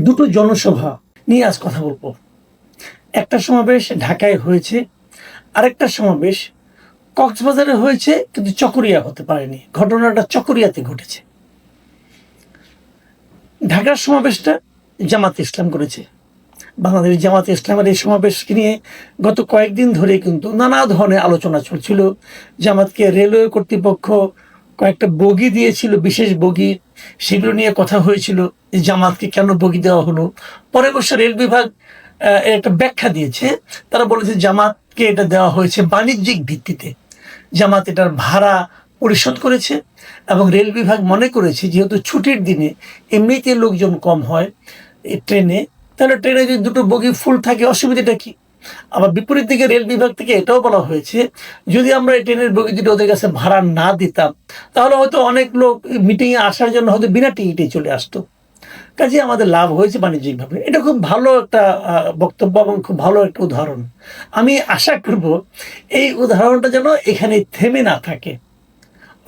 দুটো জনসভা নিয়ে আজ কথা বলবো। একটা সমাবেশ ঢাকায় হয়েছে, আরেকটা সমাবেশ কক্সবাজারে হয়েছে, কিন্তু চকরিয়া হতে পারেনি। ঘটনাটা চকরিয়াতে ঘটেছে। ঢাকার সমাবেশটা জামাতে ইসলাম করেছে। বাংলাদেশ জামাতে ইসলামের এই সমাবেশকে নিয়ে গত কয়েকদিন ধরে কিন্তু নানা ধরনের আলোচনা চলছিল। জামাতকে রেলওয়ে কর্তৃপক্ষ কয়েকটা বগি দিয়েছিল, বিশেষ বগি, সেগুলো নিয়ে কথা হয়েছিল যে জামাতকে কেন বগি দেওয়া হলো। পরে অবশ্য রেল বিভাগ একটা ব্যাখ্যা দিয়েছে। তারা বলেছে জামাতকে এটা দেওয়া হয়েছে বাণিজ্যিক ভিত্তিতে। জামাত এটার ভাড়া পরিশোধ করেছে এবং রেল বিভাগ মনে করেছে যেহেতু ছুটির দিনে এমনিতে লোকজন কম হয় এই ট্রেনে, তাহলে ট্রেনে যদি দুটো বগি ফুল থাকে অসুবিধাটা কি? আবার বিপরীত দিকে রেল বিভাগ থেকে এটাও বলা হয়েছে যদি আমরা এই ট্রেনের বগি দুটো ওদের কাছে ভাড়া না দিতাম তাহলে হয়তো অনেক লোক মিটিংয়ে আসার জন্য হয়তো বিনা টিকিটে চলে আসতো। কাজে আমাদের লাভ হয়েছে বাণিজ্যিকভাবে। এটা খুব ভালো একটা বক্তব্য এবং খুব ভালো একটা উদাহরণ। আমি আশা করব এই উদাহরণটা যেন এখানে থেমে না থাকে।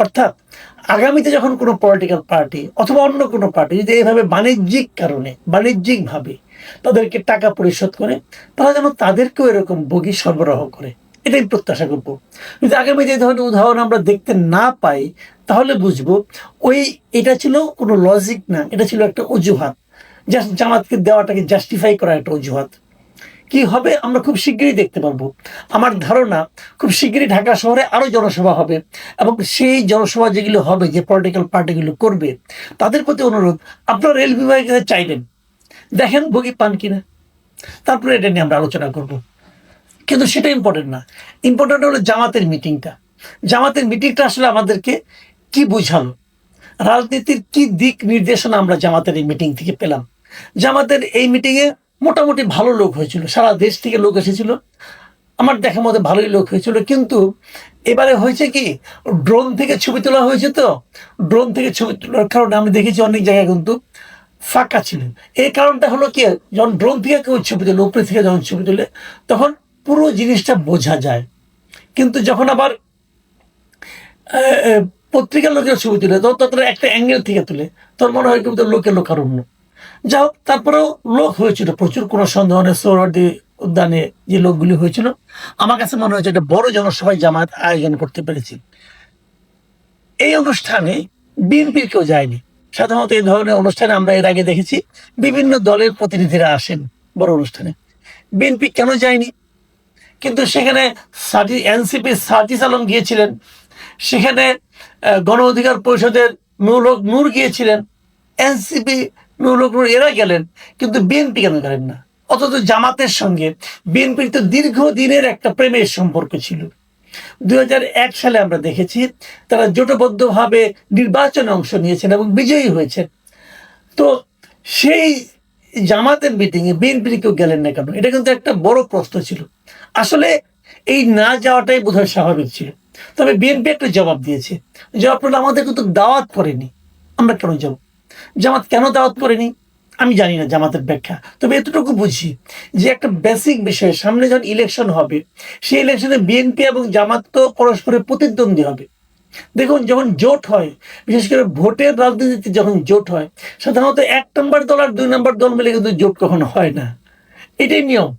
অর্থাৎ আগামীতে যখন কোনো পলিটিক্যাল পার্টি অথবা অন্য কোনো পার্টি যদি এইভাবে বাণিজ্যিক কারণে বাণিজ্যিকভাবে তাদেরকে টাকা পরিশোধ করে, তারা যেন তাদেরকেও এরকম বগি সরবরাহ করে, এটাই প্রত্যাশা করব। যদি আগামীতে এই ধরনের উদাহরণ আমরা দেখতে না পাই তাহলে বুঝবো এটা ছিল কোনো লজিক না, এটা ছিল একটা অজুহাত, জাস্ট জামাতকে দেওয়াটাকে জাস্টিফাই করা একটা অজুহাত। কি হবে আমরা খুব শিগগিরই দেখতে পারবো। আমার ধারণা খুব শিগগিরই ঢাকা শহরে আরো জনসভা হবে এবং সেই জনসভা যেগুলো হবে, যে পলিটিক্যাল পার্টিগুলো করবে, তাদের প্রতি অনুরোধ, আপনারা রেল বিভাগের কাছে চাইবেন, দেখেন বগি পান কিনা, তারপরে এটা নিয়ে আমরা আলোচনা করব। কিন্তু সেটা ইম্পর্টেন্ট না। ইম্পর্টেন্ট হলো জামাতের মিটিংটা। জামাতের মিটিংটা আসলে আমাদেরকে কি বুঝালো, রাজনীতির কি দিক নির্দেশনা আমরা জামাতের এই মিটিং থেকে পেলাম। জামাতের এই মিটিংয়ে মোটামুটি ভালো লোক হয়েছিল, সারা দেশ থেকে লোক এসেছিল, আমার দেখার মধ্যে ভালোই লোক হয়েছিল। কিন্তু এবারে হয়েছে কি, ড্রোন থেকে ছবি তোলা হয়েছে, তো ড্রোন থেকে ছবি তোলার কারণে আমি দেখেছি অনেক জায়গায় কিন্তু ফাঁকা ছিল। এই কারণটা হলো কি, যখন ড্রোন থেকে কেউ ছবি তোলে, উপরে থেকে যখন ছবি তোলে তখন পুরো জিনিসটা বোঝা যায়। কিন্তু যখন আবার পত্রিকার লোকের ছবি তুলে তখন তারা একটা অ্যাঙ্গেল থেকে তুলে, তখন মনে হয় কিন্তু লোকে লোকারণ্য। যা হোক, তারপরেও লোক হয়েছিল প্রচুর, কোনো সন্দেহ নেই। সোহরাওয়ার্দী উদ্যানে যে লোকগুলি হয়েছিল, আমার কাছে মনে হয়েছে একটা বড় জনসভায় জামাত আয়োজন করতে পেরেছি। এই অনুষ্ঠানে বিএনপির কেউ যায়নি। সাধারণত এই ধরনের অনুষ্ঠানে আমরা এর আগে দেখেছি বিভিন্ন দলের প্রতিনিধিরা আসেন বড় অনুষ্ঠানে, বিএনপি কেন যায়নি? কিন্তু সেখানে এনসিপি সার্জিস আলম গিয়েছিলেন, সেখানে গণ অধিকার পরিষদের নূর গিয়েছিলেন, এনসিপি নূর এরা গেলেন, কিন্তু বিএনপি কেন গেলেন না? অথচ জামাতের সঙ্গে বিএনপির তো দীর্ঘদিনের একটা প্রেমের সম্পর্ক ছিল। 2001 সালে আমরা দেখেছি তারা জোটবদ্ধভাবে নির্বাচনে অংশ নিয়েছেন এবং বিজয়ী হয়েছেন। তো সেই জামাতের মিটিংয়ে বিএনপির কেউ গেলেন না কেন? এটা কিন্তু একটা বড় প্রশ্ন ছিল। আসলে এই না যাওয়াটাই বোধহয় স্বাভাবিক ছিল। তবে বিএনপি একটা জবাব দিয়েছে। জবাব হলো আমাদের কিন্তু দাওয়াত করেনি, আমরা কেন যাব? জামাত কেন দাওয়াত করেনি আমি জানি না জামাতের ব্যাখ্যা। তবে এতটুকু বুঝি যে একটা বেসিক বিষয়, সামনে যখন ইলেকশন হবে সেই ইলেকশনে বিএনপি এবং জামাত তো পরস্পরের প্রতিদ্বন্দ্বী হবে। দেখুন, যখন জোট হয়, বিশেষ করে ভোটের রাজনীতিতে যখন জোট হয়, সাধারণত 1 নম্বর দল আর 2 নম্বর দল মিলে কিন্তু জোট কখনো হয় না। এটাই নিয়ম।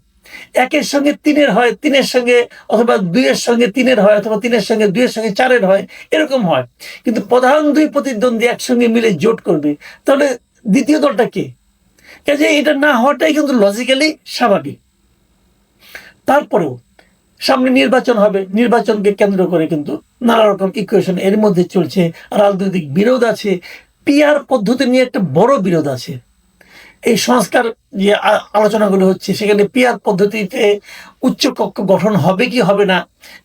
1-এর সঙ্গে 3-এর হয়, 3-এর সঙ্গে অথবা 2-এর সঙ্গে 3-এর হয়, অথবা 3-এর সঙ্গে 2-এর সঙ্গে 4-এর হয়, এরকম হয়। কিন্তু প্রধান দুই প্রতিদ্বন্দ্বী একসঙ্গে মিলে জোট করবে, তাহলে দ্বিতীয় দলটা কে? কাজে এটা না হওয়াটাই কিন্তু লজিক্যালি স্বাভাবিক। তারপরেও সামনে নির্বাচন হবে, নির্বাচনকে কেন্দ্র করে কিন্তু নানা রকম ইকুয়েশন এর মধ্যে চলছে, রাজনৈতিক বিরোধ আছে, পিআর পদ্ধতি নিয়ে একটা বড় বিরোধ আছে। এই সংস্কার যে আলোচনাগুলো হচ্ছে সেখানে পিআর পদ্ধতিতে উচ্চ কক্ষ গঠন হবে কি হবে না,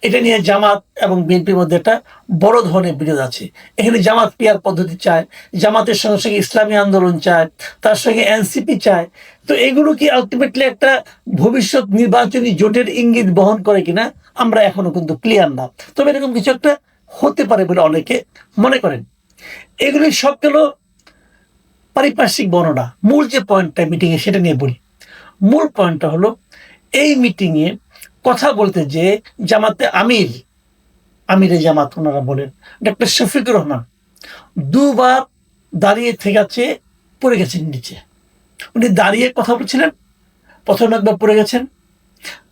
এটা নিয়ে জামাত এবং বিএনপির মধ্যে একটা বড় ধরনের বিরোধ আছে। এখানে জামাত পিআর পদ্ধতি চায়, জামাতের সঙ্গে সঙ্গে ইসলামী আন্দোলন চায়, তার সঙ্গে এনসিপি চায়। তো এগুলো কি আলটিমেটলি একটা ভবিষ্যৎ নির্বাচনী জোটের ইঙ্গিত বহন করে কিনা আমরা এখনো কিন্তু ক্লিয়ার না। তবে এরকম কিছু একটা হতে পারে বলে অনেকে মনে করেন। এগুলি সব গেল পারিপার্শ্বিক বর্ণনা। মূল যে পয়েন্টটা মিটিংয়ে সেটা নিয়ে বলি। মূল পয়েন্টটা হলো এই মিটিংয়ে কথা বলতে যে জামাতে আমিরে জামাত ওনারা বলেন ডক্টর শফিকুর রহমান দুবার দাঁড়িয়ে থেকে পড়ে গেছেন নিচে। উনি দাঁড়িয়ে কথা বলছিলেন, প্রথম একবার পড়ে গেছেন,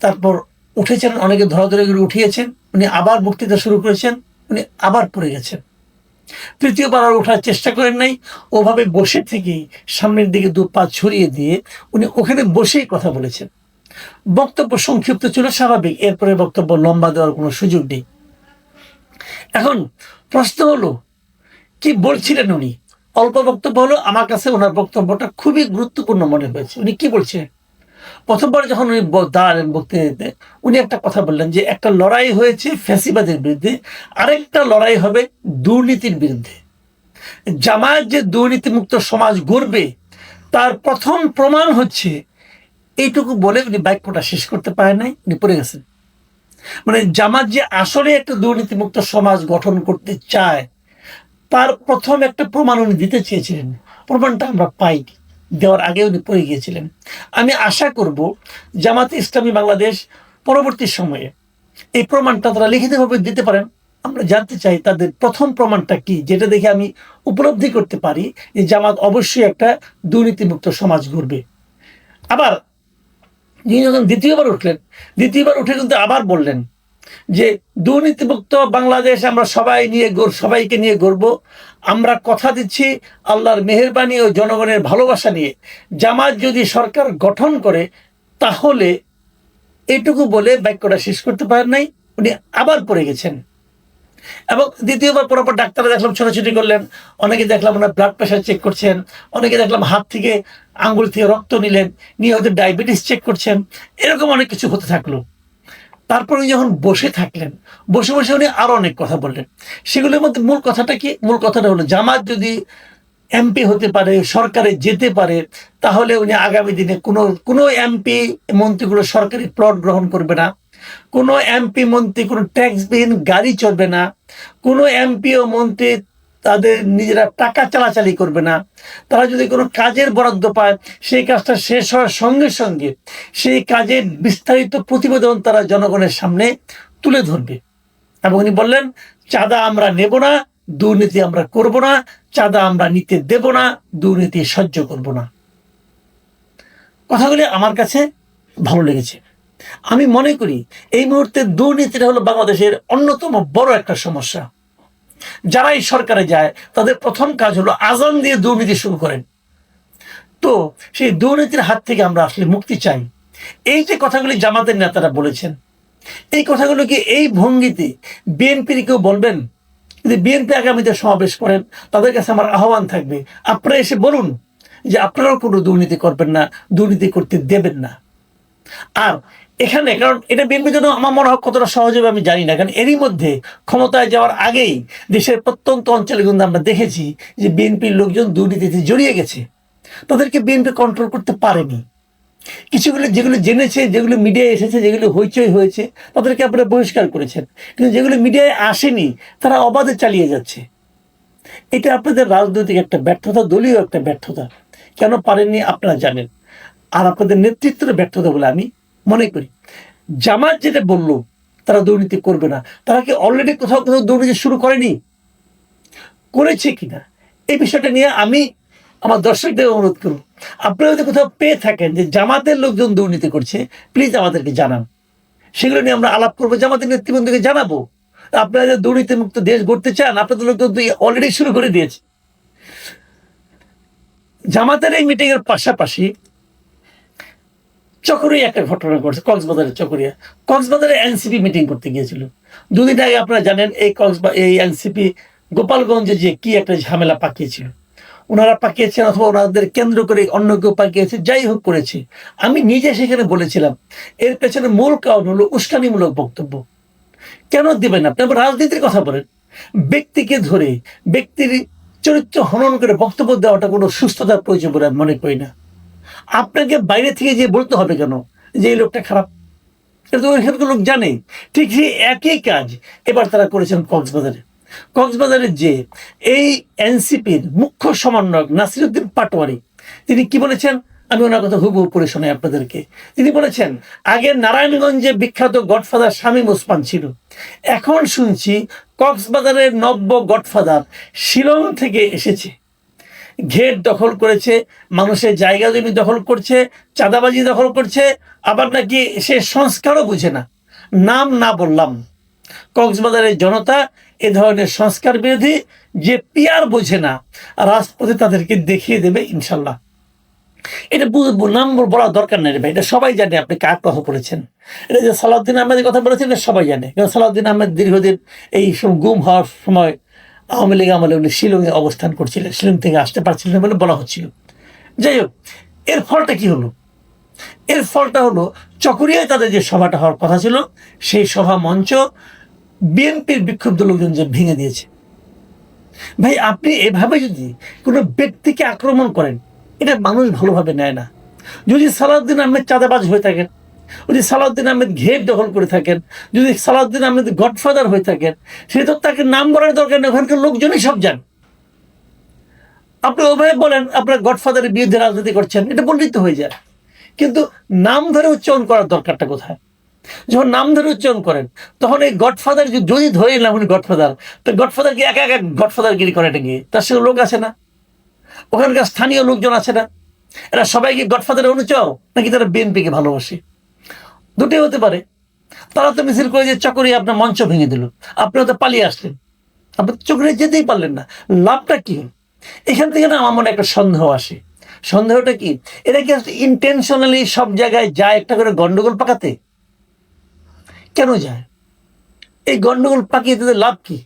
তারপর উঠেছেন, অনেকে ধরাধরি করে উঠিয়েছেন, উনি আবার বক্তৃতা শুরু করেছেন, উনি আবার পড়ে গেছেন। তৃতীয়বার আর ওঠার চেষ্টা করেন নাই, ওভাবে বসে থেকেই সামনের দিকে দু পা ছড়িয়ে দিয়ে উনি ওখানে বসেই কথা বলেছেন। বক্তব্য সংক্ষিপ্ত ছিল, স্বাভাবিক, এরপরে বক্তব্য লম্বা দেওয়ার কোনো সুযোগ নেই। এখন প্রশ্ন হলো, কি বলছিলেন উনি? অল্প বক্তব্য হলো, আমার কাছে ওনার বক্তব্যটা খুবই গুরুত্বপূর্ণ মনে হয়েছে। উনি কি বলছিলেন? প্রথমবার যখন উনি দাঁড়ালেন বক্তৃতাতে, উনি একটা কথা বললেন যে একটা লড়াই হয়েছে ফ্যাসিবাদের বিরুদ্ধে, আরেকটা লড়াই হবে দুর্নীতির বিরুদ্ধে। জামায়াত যে দুর্নীতিমুক্ত সমাজ গড়বে তার প্রথম প্রমাণ হচ্ছে, এইটুকু বলে উনি বাক্যটা শেষ করতে পারেন নাই, উনি পড়ে গেছেন। মানে জামাত যে আসলে একটা দুর্নীতিমুক্ত সমাজ গঠন করতে চায় তার প্রথম একটা প্রমাণ উনি দিতে চেয়েছিলেন, প্রমাণটা আমরা পাইনি, দেওয়ার আগে উনি পড়ে গিয়েছিলেন। আমি আশা করব জামাতে ইসলামী বাংলাদেশ পরবর্তী সময়ে এই প্রমাণটা তারা লিখিতভাবে দিতে পারেন। আমরা জানতে চাই তাদের প্রথম প্রমাণটা কি, যেটা দেখে আমি উপলব্ধি করতে পারি যে জামাত অবশ্যই একটা দুর্নীতিমুক্ত সমাজ গড়বে। আবার যিনি যখন দ্বিতীয়বার উঠলেন, দ্বিতীয়বার উঠে কিন্তু আবার বললেন যে দুর্নীতিমুক্ত বাংলাদেশ আমরা সবাইকে নিয়ে গড়ব। আমরা কথা দিচ্ছি আল্লাহর মেহেরবানি ও জনগণের ভালোবাসা নিয়ে জামাত যদি সরকার গঠন করে, তাহলে এইটুকু বলে বাক্যটা শেষ করতে পারেন নাই, উনি আবার পড়ে গেছেন। এবং দ্বিতীয়বার পরপর ডাক্তাররা দেখলাম ছোটাছুটি করলেন, অনেকে দেখলাম ওনার ব্লাড প্রেশার চেক করছেন, অনেকে দেখলাম হাত থেকে আঙ্গুল থেকে রক্ত নিলেন, নিয়ে হয়তো ডায়াবেটিস চেক করছেন, এরকম অনেক কিছু হতে থাকলো। তারপর উনি যখন বসে থাকলেন, বসে বসে উনি আরো অনেক কথা বললেন। সেগুলোর মধ্যে মূল কথাটা কি? মূল কথাটা হলো, জামাত যদি এমপি হতে পারে, সরকারে যেতে পারে, তাহলে উনি আগামী দিনে কোনো এমপি মন্ত্রীগুলো সরকারি প্লট গ্রহণ করবে না, কোনো এমপি মন্ত্রী কোনো ট্যাক্সবিহীন গাড়ি চড়বে না, কোনো এমপি ও মন্ত্রী তাদের নিজেরা টাকা চালাচালি করবে না। তারা যদি কোনো কাজের বরাদ্দ পায়, সেই কাজটা শেষ হওয়ার সঙ্গে সঙ্গে সেই কাজের বিস্তারিত প্রতিবেদন তারা জনগণের সামনে তুলে ধরবে। এবং উনি বললেন, চাঁদা আমরা নেব না, দুর্নীতি আমরা করব না, চাঁদা আমরা নিতে দেব না, দুর্নীতি সহ্য করব না। কথাগুলি আমার কাছে ভালো লেগেছে। আমি মনে করি এই মুহূর্তে দুর্নীতিটা হলো বাংলাদেশের অন্যতম বড় একটা সমস্যা। যারা এই সরকারে যায় তাদের প্রথম কাজ হলো আজান দিয়ে দুর্নীতি শুরু করেন। তো সেই দুর্নীতির হাত থেকে আমরা আসলে মুক্তি চাই। এই যে কথাগুলি জামাতের নেতারা বলেছেন, এই কথাগুলো কি এই ভঙ্গিতে বিএনপির কেউ বলবেন? যদি বিএনপি আগামীতে সমাবেশ করেন, তাদের কাছে আমার আহ্বান থাকবে, আপনারা এসে বলুন যে আপনারাও কোনো দুর্নীতি করবেন না, দুর্নীতি করতে দেবেন না। আর এখানে, কারণ এটা বিএনপির জন্য আমার মনে হয় কতটা সহজ হবে আমি জানি না, কারণ এরই মধ্যে ক্ষমতায় যাওয়ার আগেই দেশের প্রত্যন্ত অঞ্চলে কিন্তু আমরা দেখেছি যে বিএনপির লোকজন দুর্নীতিতে জড়িয়ে গেছে, তাদেরকে বিএনপি কন্ট্রোল করতে পারেনি। কিছুগুলো যেগুলো জেনেছে, যেগুলো মিডিয়ায় এসেছে, যেগুলো হইচই হয়েছে, তাদেরকে আপনারা বহিষ্কার করেছেন, কিন্তু যেগুলো মিডিয়ায় আসেনি তারা অবাধে চালিয়ে যাচ্ছে। এটা আপনাদের রাজনৈতিক একটা ব্যর্থতা, দলীয় একটা ব্যর্থতা। কেন পারেননি আপনারা জানেন, আর আপনাদের নেতৃত্বের ব্যর্থতা বলে আমি মনে করি। জামাত যেটা বললো তারা দুর্নীতি করবে না, তারা কি অলরেডি কোথাও কোথাও দুর্নীতি শুরু করেনি? করেছে কিনা এই বিষয়টা নিয়ে আমি আমার দর্শকদের অনুরোধ করব, আপনারা যদি কোথাও পেয়ে থাকেন যে জামাতের লোকজন দুর্নীতি করছে, প্লিজ আমাদেরকে জানান। সেগুলো নিয়ে আমরা আলাপ করবো, জামাতের নেতৃবৃন্দকে জানাবো। আপনারা যে দুর্নীতিমুক্ত দেশ গড়তে চান, আপনাদের লোকজন তো অলরেডি শুরু করে দিয়েছে। জামাতের এই মিটিং এর পাশাপাশি চকরিয়া একটা ঘটনা ঘটছে, কক্সবাজারের চকরিয়া। কক্সবাজারে এনসিপি মিটিং করতে গিয়েছিল দুদিন আগে। আপনারা জানেন এই এনসিপি গোপালগঞ্জে যে কি একটা ঝামেলা পাকিয়েছিল, ওনারা পাকিয়েছেন অথবা ওনাদের কেন্দ্র করে অন্য কেউ পাকিয়েছে, যাই হোক করেছে। আমি নিজে সেখানে বলেছিলাম এর পেছনে মূল কারণ হলো উস্কানিমূলক বক্তব্য। কেন দিবেন? আপনি আবার রাজনীতির কথা বলেন, ব্যক্তিকে ধরে ব্যক্তির চরিত্র হনন করে বক্তব্য দেওয়াটা কোনো সুস্থতার প্রয়োজন বলে আমি মনে করি না। আপনাকে বাইরে থেকে যে বলতে হবে কেন যে এই লোকটা খারাপ? এটা তো ওইখানে লোক জানে। ঠিক সেই একই কাজ এবার তারা করেছেন কক্সবাজারে। কক্সবাজারের যে এই এনসিপির মুখ্য সমন্বয়ক নাসিরউদ্দিন পাটোয়ারি, তিনি কি বলেছেন আমি ওনার কথা হুবহু পড়ে শোনাই আপনাদেরকে। তিনি বলেছেন, আগে নারায়ণগঞ্জে বিখ্যাত গডফাদার শামীম ওসমান ছিল, এখন শুনছি কক্সবাজারের নব্য গডফাদার শিলং থেকে এসেছে। ঘের দখল করেছে, মানুষের জায়গা জমি দখল করছে, চাঁদাবাজি দখল করছে, আবার নাকি সে সংস্কারও বুঝে না। নাম না বললাম, কক্সবাজারের জনতা এ ধরনের সংস্কার বিরোধী যে পিয়ার বোঝে না, রাজপথে তাদেরকে দেখিয়ে দেবে ইনশাল্লাহ। এটা নাম বলার দরকার নেই ভাই, এটা সবাই জানে আপনি কার কথা বলেছেন। এটা যে সালাউদ্দিন আহমেদের কথা বলেছেন এটা সবাই জানে, কারণ সালাউদ্দিন আহমেদ দীর্ঘদিন এই গুম হওয়ার সময় আওয়ামী লীগ আমলে উনি শিলংয়ে অবস্থান করছিলেন, শিলং থেকে আসতে পারছিলেন বলে বলা হচ্ছিল। যাই হোক, এর ফলটা কি হলো? এর ফলটা হলো চকরিয়ায় তাদের যে সভাটা হওয়ার কথা ছিল, সেই সভা মঞ্চ বিএনপির বিক্ষুব্ধ লোকজন যে ভেঙে দিয়েছে। ভাই আপনি এভাবে যদি কোনো ব্যক্তিকে আক্রমণ করেন, এটা মানুষ ভালোভাবে নেয় না। যদি সালাউদ্দিন আহমেদ চাঁদাবাজ হয়ে থাকেন, যদি সালাউদ্দিন আহমেদ ঘের দখল করে থাকেন, যদি সালাউদ্দিন আহমেদ গডফাদার হয়ে থাকেন, সে তো তাকে নাম বলার দরকার নেই, ওখানকার লোকজনই সব জান। আপনি ওভাবে বলেন আপনার গডফাদারের বিরুদ্ধে রাজনীতি করছেন, এটা বললেই তো হয়ে যায়। কিন্তু নাম ধরে উচ্চারণ করার দরকারটা কোথায়? যখন নাম ধরে উচ্চারণ করেন তখন এই গডফাদার যদি ধরে নিলাম উনি গডফাদার, তো গডফাদার কি একা একা গডফাদারগিরি করে এটা গিয়ে? তার সঙ্গে লোক আছে না, ওখানকার স্থানীয় লোকজন আছে না, এরা সবাই কি গডফাদারের অনুচর নাকি তারা বিএনপিকে ভালোবাসে? দুটোই হতে পারে। তারা তো মিছিল করে যে চকরিয়া আপনার মঞ্চ ভেঙে দিল, আপনিও তো পালিয়ে আসলেন, আপনি চকরিয়া যেতেই পারলেন না, লাভটা কি? এখান থেকে না আমার মনে একটা সন্দেহ আসে। সন্দেহটা কি, এরা কি ইন্টেনশনালি সব জায়গায় যায় একটা করে গন্ডগোল পাকাতে? কেন যায়? এই গন্ডগোল পাকিয়ে তাদের লাভ কি?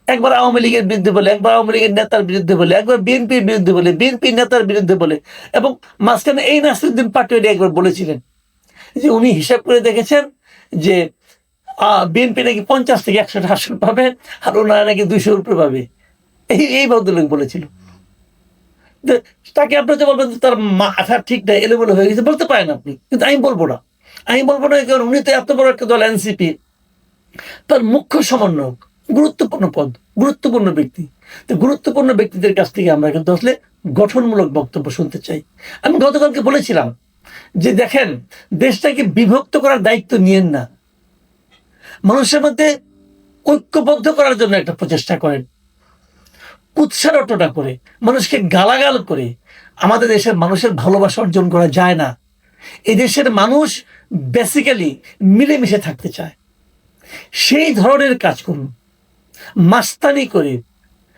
একবার আওয়ামী লীগের বিরুদ্ধে বলে, একবার আওয়ামী লীগের নেতার বিরুদ্ধে বলে, একবার বিএনপির বিরুদ্ধে বলে, বিএনপি নেতার বিরুদ্ধে বলে। এবং মাঝখানে এই নাসিরুদ্দিন পাটোয়ারি একবার বলেছিলেন যে উনি হিসাব করে দেখেছেন যে বিএনপি নাকি 50 থেকে 100টা আসন পাবে আর ওনারা নাকি 200-র উপরে পাবে। এই ভদ্রলোক বলেছিল। তাকে আপনি তো বলবেন তার মাথা ঠিক নাই, এলোমেলো হয়ে গেছে, বলতে পারেন আপনি, কিন্তু আমি বলবো না। আমি বলবো না কারণ উনি তো এত বড় একটা দল এনসিপি, তার মুখ্য সমন্বয়ক, গুরুত্বপূর্ণ পদ, গুরুত্বপূর্ণ ব্যক্তি। তো গুরুত্বপূর্ণ ব্যক্তিদের কাছ থেকে আমরা কিন্তু আসলে গঠনমূলক বক্তব্য শুনতে চাই। আমি গতকালকে বলেছিলাম যে দেখেন, দেশটাকে বিভক্ত করার দায়িত্ব নিয়েন না, মানুষের মধ্যে ঐক্যবদ্ধ করার জন্য একটা প্রচেষ্টা করেন। উৎসারটনা করে, মানুষকে গালাগাল করে আমাদের দেশের মানুষের ভালোবাসা অর্জন করা যায় না। এই দেশের মানুষ বেসিক্যালি মিলেমিশে থাকতে চায়। সেই ধরনের কাজ করুন। মাস্তানি করে,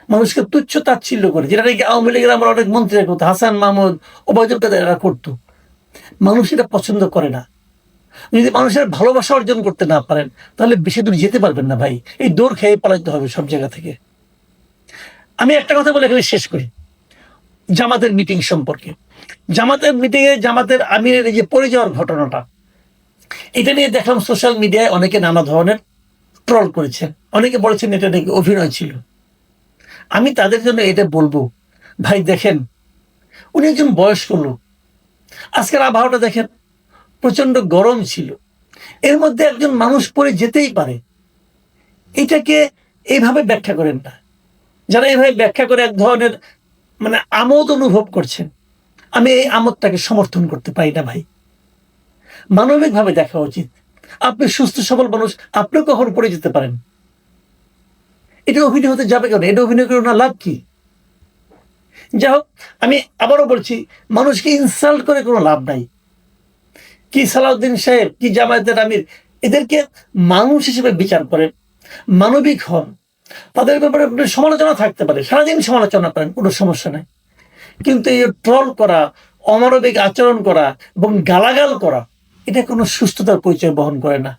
মানুষকে তুচ্ছ তাচ্ছিল্য করে, যেটা নাকি আওয়ামী লীগের আমরা অনেক মন্ত্রীরা করতো, হাসান মাহমুদ, ওবায়দুল কাদের এরা করতো। মানুষ এটা পছন্দ করে না। যদি মানুষের ভালোবাসা অর্জন করতে না পারেন তাহলে বেশি দূর যেতে পারবেন না ভাই, এই দৌড় খেয়ে পালাইতে হবে সব জায়গা থেকে। আমি একটা কথা বলে এখানে শেষ করি জামাতের মিটিং সম্পর্কে। জামাতের মিটিংয়ে জামাতের আমিরের এই যে পড়ে যাওয়ার ঘটনাটা, এটা নিয়ে দেখলাম সোশ্যাল মিডিয়ায় অনেকে নানা ধরনের ট্রল করেছেন, অনেকে বলেছেন এটা নাকি অভিনয় ছিল। আমি তাদের জন্য এটা বলবো, ভাই দেখেন উনি একজন বয়স্ক লোক, আজকের আবহাওয়াটা দেখেন প্রচন্ড গরম ছিল, এর মধ্যে একজন মানুষ পড়ে যেতেই পারে। এটাকে এইভাবে ব্যাখ্যা করেন না। যারা এইভাবে ব্যাখ্যা করে এক ধরনের মানে আমোদ অনুভব করছেন, আমি এই আমোদটাকে সমর্থন করতে পারি না ভাই। মানবিকভাবে দেখা উচিত। আপনি সুস্থ সবল মানুষ, আপনিও কখন পড়ে যেতে পারেন। এটা অভিনয় হতে যাবে কেন? এটা অভিনয় করে না লাভ কি? যাই হোক, আমি আবারও বলছি, মানুষকে ইনসাল্ট করে কোনো লাভ নাই। কি সালাউদ্দিন সাহেব, কি জামায়াতের আমির, এদেরকে মানুষ হিসেবে বিচার করেন, মানবিক হন। তাদের ব্যাপারে সমালোচনা থাকতে পারে, সারাদিন সমালোচনা করেন, কোনো সমস্যা নাই। কিন্তু এই ট্রল করা, অমানবিক আচরণ করা এবং গালাগাল করা, এটা কোনো সুস্থতার পরিচয় বহন করে না।